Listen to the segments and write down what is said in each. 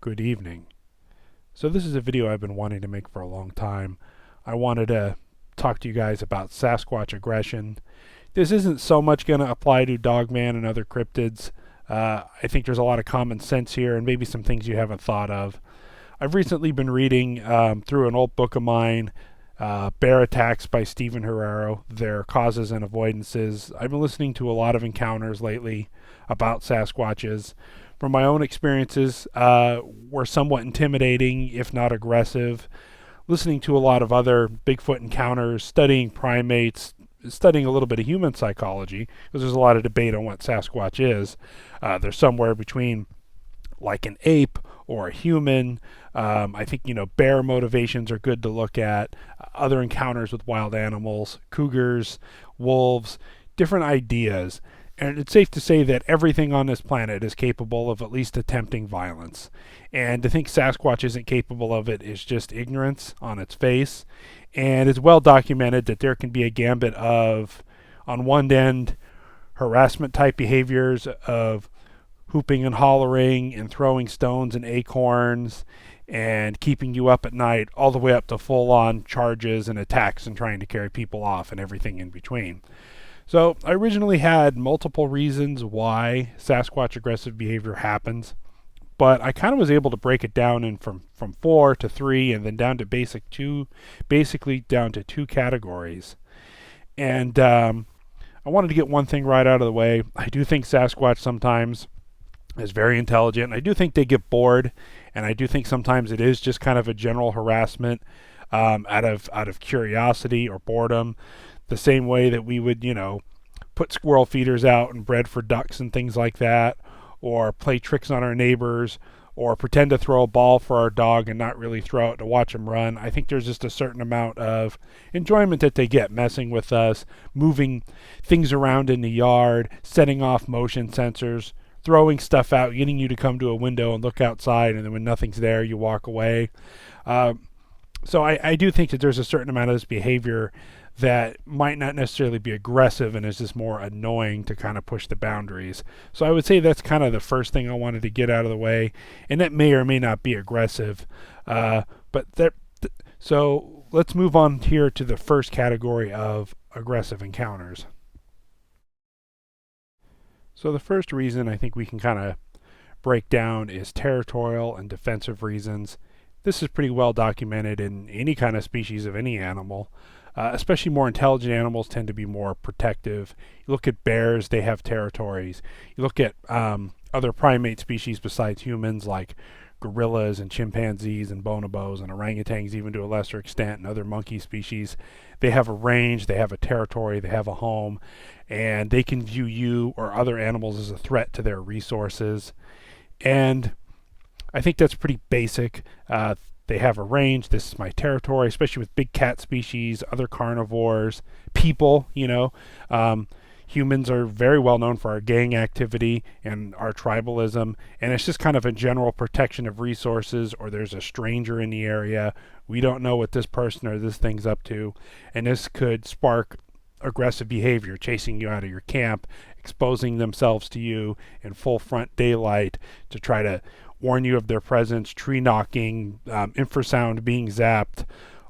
Good evening. So this is a video I've been wanting to make for a long time. I wanted to talk to you guys about Sasquatch aggression. This isn't so much going to apply to Dogman and other cryptids. I think there's a lot of common sense here and maybe some things you haven't thought of. I've recently been reading through an old book of mine, Bear Attacks by Stephen Herrero, Their Causes and Avoidances. I've been listening to a lot of encounters lately about Sasquatches. From my own experiences, were somewhat intimidating, if not aggressive. Listening to a lot of other Bigfoot encounters, studying primates, studying a little bit of human psychology, because there's a lot of debate on what Sasquatch is. They're somewhere between like an ape or a human. I think, bear motivations are good to look at. Other encounters with wild animals, cougars, wolves, different ideas. And it's safe to say that everything on this planet is capable of at least attempting violence. And to think Sasquatch isn't capable of it is just ignorance on its face. And it's well documented that there can be a gambit of, on one end, harassment type behaviors of hooping and hollering and throwing stones and acorns and keeping you up at night, all the way up to full-on charges and attacks and trying to carry people off and everything in between. So I originally had multiple reasons why Sasquatch aggressive behavior happens, but I kind of was able to break it down in from four to three and then down to basically down to two categories. And I wanted to get one thing right out of the way. I do think Sasquatch sometimes is very intelligent. I do think they get bored, and I do think sometimes it is just kind of a general harassment out of curiosity or boredom. The same way that we would, put squirrel feeders out and bread for ducks and things like that, or play tricks on our neighbors, or pretend to throw a ball for our dog and not really throw it to watch him run. I think there's just a certain amount of enjoyment that they get messing with us, moving things around in the yard, setting off motion sensors, throwing stuff out, getting you to come to a window and look outside, and then when nothing's there, you walk away. So I do think that there's a certain amount of this behavior that might not necessarily be aggressive and is just more annoying to kind of push the boundaries. So I would say that's kind of the first thing I wanted to get out of the way, and that may or may not be aggressive. So let's move on here to the first category of aggressive encounters. So the first reason I think we can kind of break down is territorial and defensive reasons. This is pretty well documented in any kind of species of any animal. Especially more intelligent animals tend to be more protective. You look at bears, they have territories. You look at other primate species besides humans like gorillas and chimpanzees and bonobos and orangutans, even to a lesser extent, and other monkey species. They have a range, they have a territory, they have a home, and they can view you or other animals as a threat to their resources. And I think that's pretty basic. They have a range. This is my territory, especially with big cat species, other carnivores, people, humans are very well known for our gang activity and our tribalism. And it's just kind of a general protection of resources, or there's a stranger in the area. We don't know what this person or this thing's up to. And this could spark aggressive behavior, chasing you out of your camp, exposing themselves to you in full front daylight to try to warn you of their presence, tree knocking, infrasound being zapped.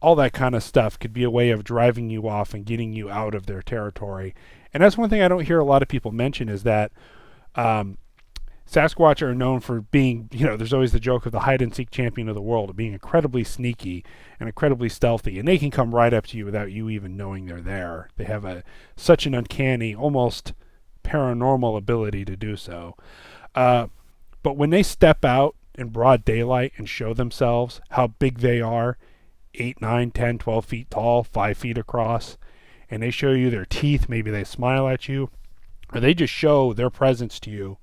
All that kind of stuff could be a way of driving you off and getting you out of their territory. And that's one thing I don't hear a lot of people mention, is that Sasquatch are known for being, there's always the joke of the hide and seek champion of the world, of being incredibly sneaky and incredibly stealthy, and they can come right up to you without you even knowing they're there. They have such an uncanny, almost paranormal ability to do so. But when they step out in broad daylight and show themselves how big they are, 8, 9, 10, 12 feet tall, 5 feet across, and they show you their teeth, maybe they smile at you, or they just show their presence to you,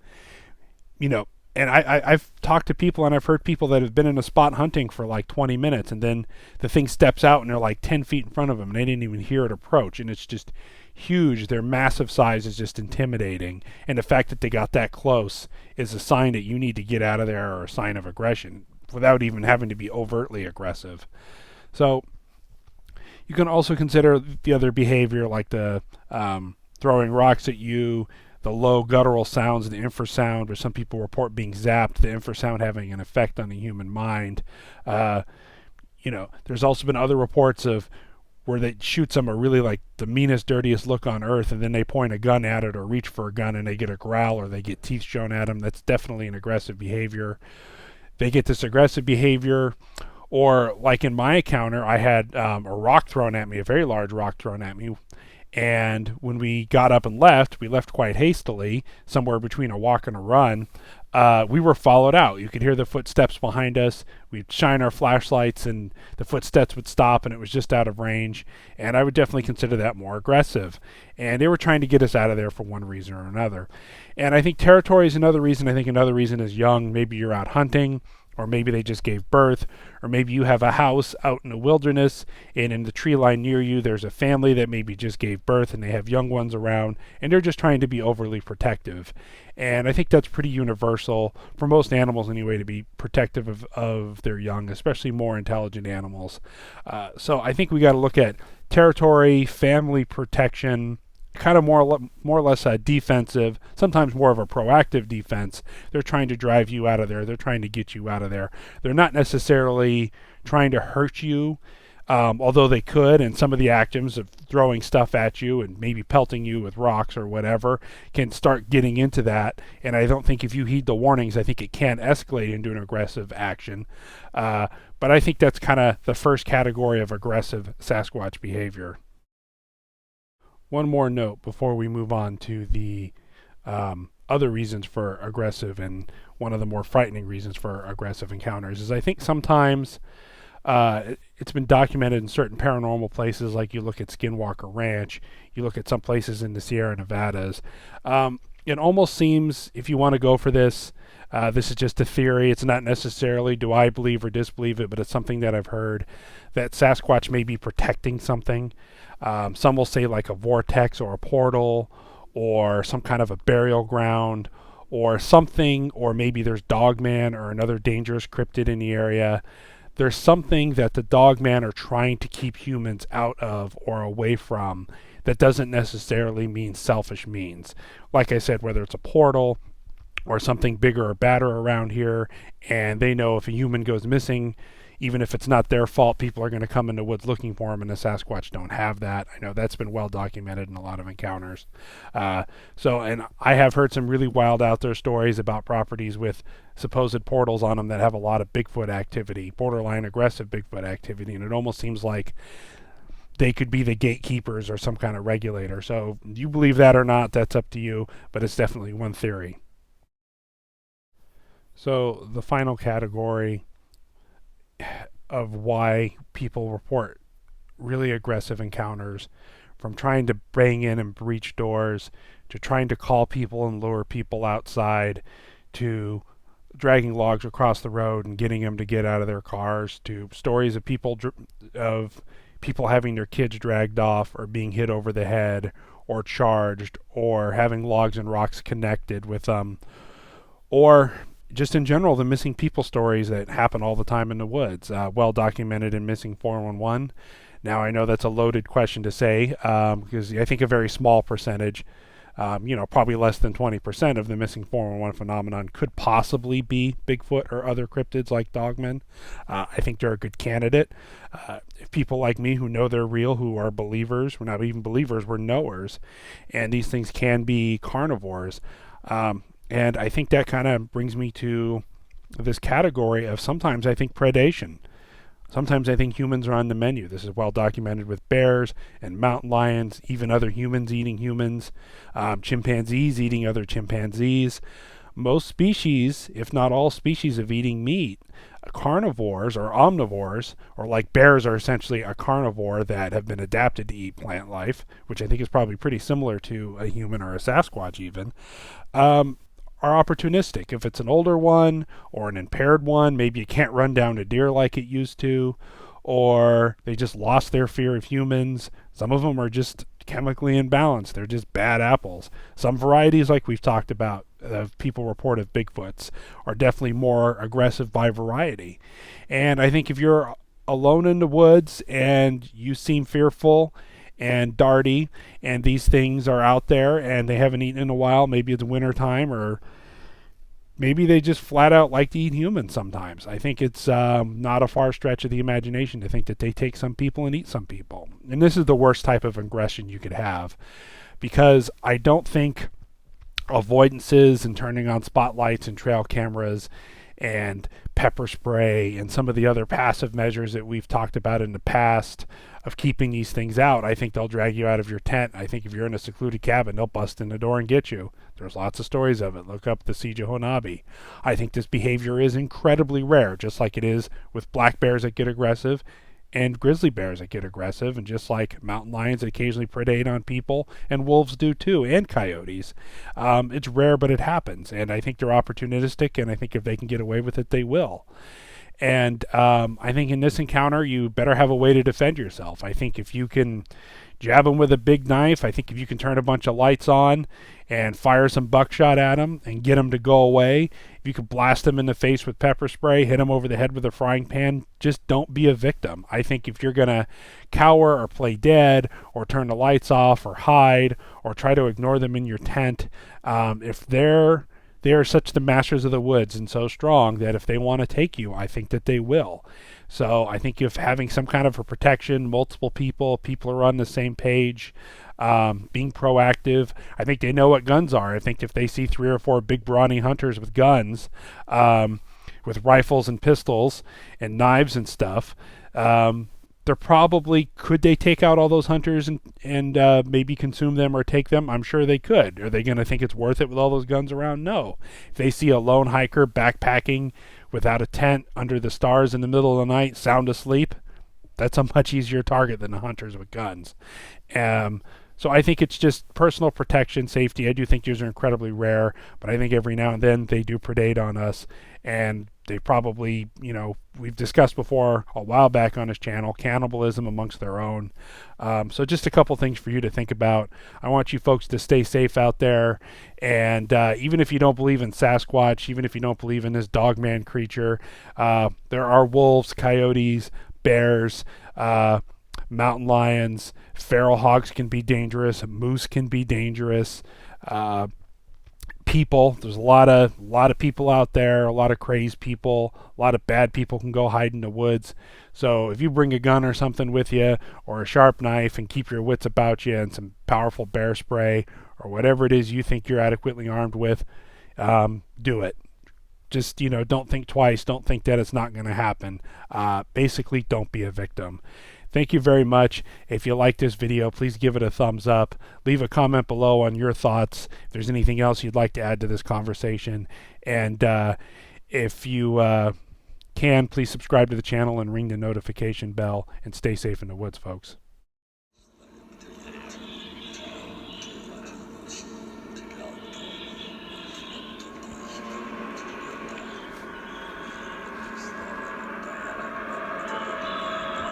and I've talked to people and I've heard people that have been in a spot hunting for like 20 minutes, and then the thing steps out and they're like 10 feet in front of them and they didn't even hear it approach, and it's just huge. Their massive size is just intimidating, and the fact that they got that close is a sign that you need to get out of there, or a sign of aggression, without even having to be overtly aggressive. So you can also consider the other behavior, like the throwing rocks at you, the low guttural sounds, the infrasound, or some people report being zapped, the infrasound having an effect on the human mind. There's also been other reports of where they shoot some are really like the meanest, dirtiest look on earth, and then they point a gun at it or reach for a gun and they get a growl or they get teeth shown at them. That's definitely an aggressive behavior. They get this aggressive behavior, or like in my encounter, I had a rock thrown at me, a very large rock thrown at me. And when we got up and left, we left quite hastily, somewhere between a walk and a run. We were followed out. You could hear the footsteps behind us. We'd shine our flashlights and the footsteps would stop and it was just out of range. And I would definitely consider that more aggressive. And they were trying to get us out of there for one reason or another. And I think territory is another reason. I think another reason is young. Maybe you're out hunting, or maybe they just gave birth, or maybe you have a house out in the wilderness and in the tree line near you there's a family that maybe just gave birth and they have young ones around and they're just trying to be overly protective. And I think that's pretty universal for most animals anyway, to be protective of their young, especially more intelligent animals. So I think we got to look at territory, family protection, kind of more or less defensive, sometimes more of a proactive defense. They're trying to drive you out of there. They're trying to get you out of there. They're not necessarily trying to hurt you, although they could, and some of the actions of throwing stuff at you and maybe pelting you with rocks or whatever can start getting into that. And I don't think if you heed the warnings, I think it can escalate into an aggressive action. But I think that's kind of the first category of aggressive Sasquatch behavior. One more note before we move on to the other reasons for aggressive, and one of the more frightening reasons for aggressive encounters is I think sometimes it's been documented in certain paranormal places, like you look at Skinwalker Ranch, you look at some places in the Sierra Nevadas. It almost seems, if you want to go for this, this is just a theory. It's not necessarily do I believe or disbelieve it, but it's something that I've heard, that Sasquatch may be protecting something. Some will say like a vortex or a portal or some kind of a burial ground or something, or maybe there's Dogman or another dangerous cryptid in the area. There's something that the Dogman are trying to keep humans out of or away from that doesn't necessarily mean selfish means. Like I said, whether it's a portal or something bigger or badder around here, and they know if a human goes missing, even if it's not their fault, people are going to come in the woods looking for them, and the Sasquatch don't have that. I know that's been well documented in a lot of encounters. And I have heard some really wild out there stories about properties with supposed portals on them that have a lot of Bigfoot activity, borderline aggressive Bigfoot activity, and it almost seems like they could be the gatekeepers or some kind of regulator. So you believe that or not, that's up to you, but it's definitely one theory. So the final category of why people report really aggressive encounters, from trying to bang in and breach doors, to trying to call people and lure people outside, to dragging logs across the road and getting them to get out of their cars, to stories of people having their kids dragged off or being hit over the head or charged, or having logs and rocks connected with them, or just in general, the missing people stories that happen all the time in the woods, well documented in Missing 411. Now, I know that's a loaded question to say, because I think a very small percentage, probably less than 20% of the Missing 411 phenomenon could possibly be Bigfoot or other cryptids like Dogmen. I think they're a good candidate. If people like me who know they're real, who are believers, we're not even believers, we're knowers, and these things can be carnivores. And I think that kind of brings me to this category of sometimes I think predation. Sometimes I think humans are on the menu. This is well documented with bears and mountain lions, even other humans eating humans, chimpanzees eating other chimpanzees. Most species, if not all species of eating meat, carnivores or omnivores, or like bears are essentially a carnivore that have been adapted to eat plant life, which I think is probably pretty similar to a human or a Sasquatch even, are opportunistic. If it's an older one or an impaired one, maybe you can't run down a deer like it used to, or they just lost their fear of humans. Some of them are just chemically imbalanced. They're just bad apples. Some varieties, like we've talked about, people report of Bigfoots, are definitely more aggressive by variety. And I think if you're alone in the woods and you seem fearful and darty, and these things are out there and they haven't eaten in a while. Maybe it's winter time, or maybe they just flat out like to eat humans sometimes. I think it's not a far stretch of the imagination to think that they take some people and eat some people. And this is the worst type of aggression you could have, because I don't think avoidances and turning on spotlights and trail cameras and pepper spray and some of the other passive measures that we've talked about in the past of keeping these things out, I think they'll drag you out of your tent. I think if you're in a secluded cabin, they'll bust in the door and get you. There's lots of stories of it. Look up the Siege of Honabi. I think this behavior is incredibly rare, just like it is with black bears that get aggressive and grizzly bears that get aggressive, and just like mountain lions that occasionally predate on people, and wolves do too, and coyotes. It's rare, but it happens, and I think they're opportunistic, and I think if they can get away with it, they will. And I think in this encounter, you better have a way to defend yourself. I think if you can jab them with a big knife, I think if you can turn a bunch of lights on and fire some buckshot at them and get them to go away, if you could blast them in the face with pepper spray, hit them over the head with a frying pan, just don't be a victim. I think if you're going to cower or play dead or turn the lights off or hide or try to ignore them in your tent, if they are such the masters of the woods and so strong that if they want to take you, I think that they will. So I think if having some kind of a protection, multiple people are on the same page, being proactive. I think they know what guns are. I think if they see 3 or 4 big brawny hunters with guns, with rifles and pistols and knives and stuff, they're probably, could they take out all those hunters and maybe consume them or take them? I'm sure they could. Are they going to think it's worth it with all those guns around? No. If they see a lone hiker backpacking without a tent under the stars in the middle of the night, sound asleep, that's a much easier target than the hunters with guns. So I think it's just personal protection, safety. I do think these are incredibly rare, but I think every now and then they do predate on us, and they probably, we've discussed before a while back on this channel, cannibalism amongst their own. So just a couple things for you to think about. I want you folks to stay safe out there, and even if you don't believe in Sasquatch, even if you don't believe in this dogman creature, there are wolves, coyotes, bears, mountain lions, feral hogs can be dangerous, moose can be dangerous, people, there's a lot of people out there, a lot of crazed people, a lot of bad people can go hide in the woods. So if you bring a gun or something with you, or a sharp knife, and keep your wits about you, and some powerful bear spray or whatever it is you think you're adequately armed with, do it. Just, don't think twice. Don't think that it's not going to happen. Basically, don't be a victim. Thank you very much. If you like this video, please give it a thumbs up. Leave a comment below on your thoughts. If there's anything else you'd like to add to this conversation. And if you can, please subscribe to the channel and ring the notification bell. And stay safe in the woods, folks.